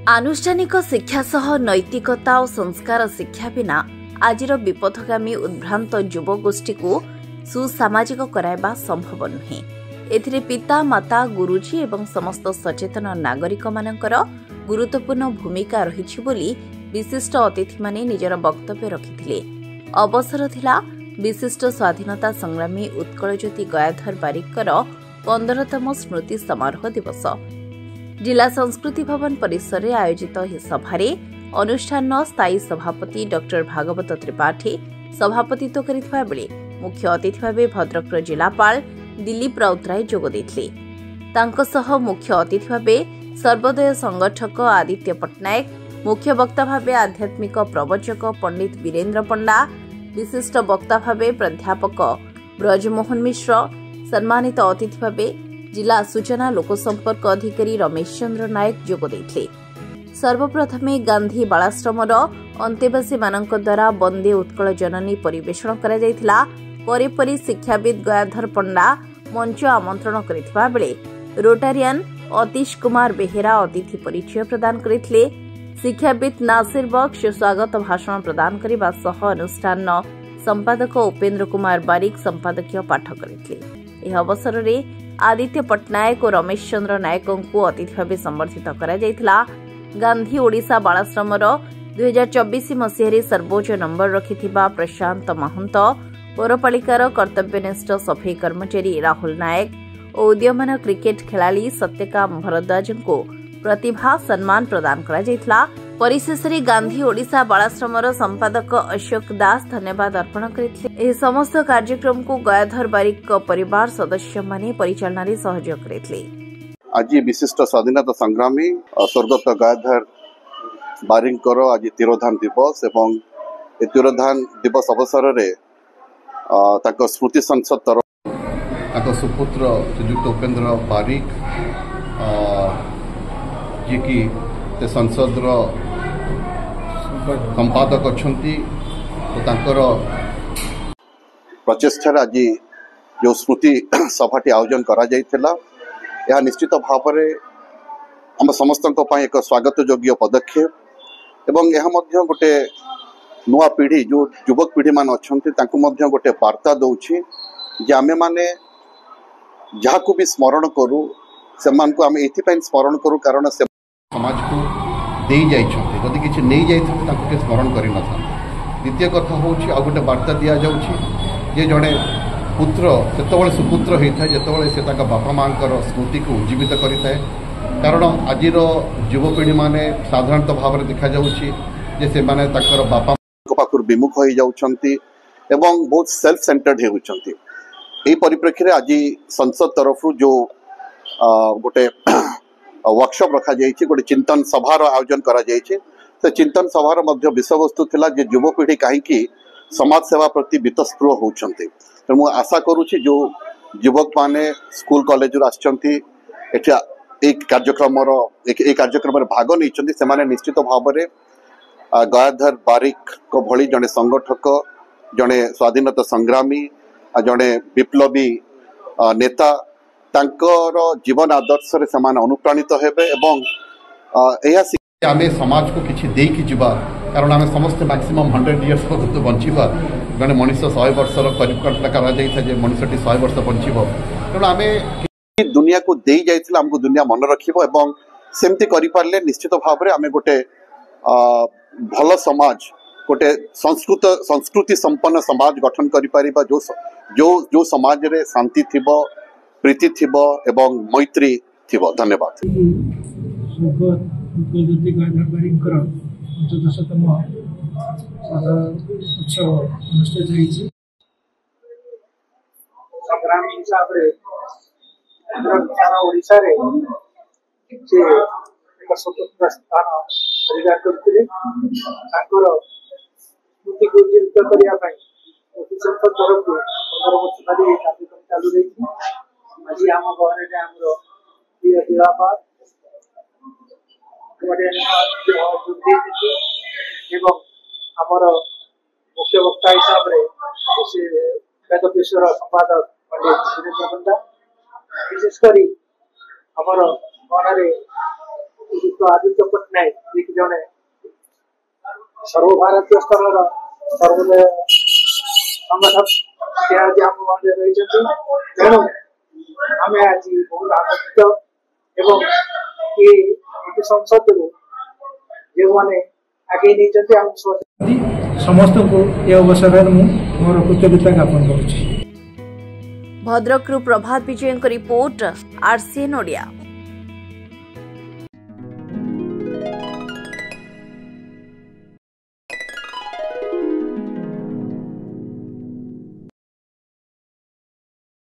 आनुष्ठानिक शिक्षा सह नैतिकता और संस्कार शिक्षा बिना आजिर विपथगामी उद्भ्रांत युवगोष्ठी को सुसामाजिक कराइबा संभव नुहे। एथिरे पिता माता गुरुजी एवं समस्त सचेतन नागरिक मानकर गुरुत्वपूर्ण भूमिका रही बोली विशिष्ट अतिथि माने निजर वक्तव्य रखिथिले। अवसर थिला विशिष्ट स्वाधीनता संग्रामी उत्कलज्योति गयाधर बारिकर 15तम स्मृति समारोह दिवस जिला संस्कृति भवन परिसर में आयोजित यह सभारे अनुष्ठान स्थायी सभापति डॉक्टर भागवत त्रिपाठी सभापतित्व करिथिबा बेले मुख्य अतिथि भाव भद्रक जिलापाल दिलीप राउतराय जोग देथिले। तांको सह मुख्य अतिथि भाव सर्वोदय संगठक आदित्य पट्टनायक, मुख्य वक्ता भाव आध्यात्मिक प्रवचक पंडित वीरेन्द्र पंडा, विशिष्ट वक्ता भाव प्राध्यापक ब्रजमोहन मिश्र, सम्मानित अतिथि भाव जिला सूचना लोकसंपर्क अधिकारी रमेश चंद्र नायक जोग देथिले। सर्वप्रथमे गांधी बालाश्रमर अंतेवासी मानक द्वारा वंदे उत्कल जननी परिवेषण करा जायथिला। परे परे शिक्षाविद गयाधर पंडा मंच आमंत्रण करिथिबा बेले रोटारियन अतीश कुमार बेहेरा अतिथि परिचय प्रदान करथिले। शिक्षाविद नासिर बख्श स्वागत भाषण प्रदान करबा सह अनुष्ठान संपादक उपेन्द्र कुमार बारिक संपादकीय पाठ करथिले। यह अवसर में आदित्य पट्टनायक और रमेश चंद्र नायक को अतिथि भाव संबर्धित करा जायथिला। गांधी ओडिशा बालाश्रमर 2024 मसीह सर्वोच्च नंबर रखिथिबा प्रशांत महंत, पौरपालिकार कर्तव्यनिष्ठ सफाई कर्मचारी राहुल नायक और उदीयमान क्रिकेट खिलाड़ी सत्यकाम भरद्वाज को प्रतिभा सम्मान प्रदान करा जायथिला। परिशेष गांधी ओडिशा बालाश्रमर संपादक अशोक दास धन्यवाद अर्पण करथिले। एही समस्त कार्यक्रम को गयाधर बारिक परिवार सदस्य माने परिचालन रे सहयोग करथिले। आज विशिष्ट स्वाधीनता संग्रामी स्वर्गत गयाधर बारिकर आज तिरोधान दिवस एवं ए तिरोधान दिवस अवसर रे ताको स्मृति संसद तरफ ताको सुपुत्र श्रीयुक्त उपेन्द्र बारिक जे कि संसद संपादक अच्छी तो प्रचेषा आज जो स्मृति सभाटी आयोजन करा जायथिला यह निश्चित भाव में आम समस्त एक स्वागत योग्य पदक्षेप एवं यह गोटे नुआ पीढ़ी जो युवक पीढ़ी मान अच्छा गोटे वार्ता दौछि जे आमे माने जहाँ भी स्मरण करूँ से आम ये स्मरण करूँ कारण से समाज को दे जदि किसी नहीं जाते स्मरण कर द्वितीय कथा हूँ आ गोटे वार्ता दि जाऊँगी जड़े पुत्र से सुपुत्र होता है जिते से बापा माँ स्मृति को उज्जीवित करें कारण आज युवपीढ़ी मैंने साधारणतः भाव में देखा से बापा पाखर विमुख हो जाती बहुत सेल्फ सेंटर्ड होती परिप्रेक्षी में आज संसद तरफ जो गोटे वर्कशॉप रखा जाइए गोटे चिंतन सभार आयोजन करा जाइए से चिंतन सभार विषय वस्तु थिला जे युवपीढ़ी कहीं समाज सेवा प्रति बीतस्पृह होती तो मुझे आशा करुच्ची जो युवक माने स्कूल कॉलेज आसछंती कार्यक्रम भाग नहीं से निश्चित भाव में गयाधर बारिक को भली जड़े संगठक जड़े स्वाधीनता संग्रामी जड़े विप्लवी नेता तांकर जीवन आदर्श रे समान अनुप्राणित हेबे एवं आमे समाज को किछि देकी जिबा कारण आमे समस्त मैक्सिमम 100 इयर्स पर्यंत बंचिबा जने मनुष्य 100 वर्षर परिकल्पना करा जाय था जे मनुष्यटी 100 वर्ष बंचिबो कारण आमे दुनिया को देई जायथिला हमको दुनिया मन रखिबो एवं सेमति करि पारले निश्चित भाव रे आमे गोटे भल समाज गोटे संस्कृति संपन्न समाज गठन करि पारिबा जो समाज रे शांति थिबो प्रीति थिबो एवं मैत्री थिबो। धन्यवाद। गयाधर बारिकर 15तम उत्सव अनुष्ठित होइछि। संग्रामी हिसाब रे सारा ओडिसा रे जे एक स्वतंत्र स्थान अधिकार करथिले तांकर स्मृति को जीवित करिया पई संसद तरफ 15 वर्ष धरि कार्यक्रम चालू रही। आज आम घर आमर प्रिय जिलापाल आमर मुख्य वक्ता हिसाब से वेदकेश्वर संपादक पंडित वीरेन्द्र पंडा विशेषकर आमर मन श्रीजुक्त आदित्य पट्टनायक जी की जड़े सर्वभारतीय स्तर सर्वोदय संगठक से आज आम मंडे रही तेणु आम आज बहुत आनंदित एवं ये संसद जो मैंने आगे नहीं समस्त को यह अवसर मोर कृतज्ञता ज्ञापन करुच्ची। भद्रकरू प्रभात विजय रिपोर्ट आरसीएन ओडिया।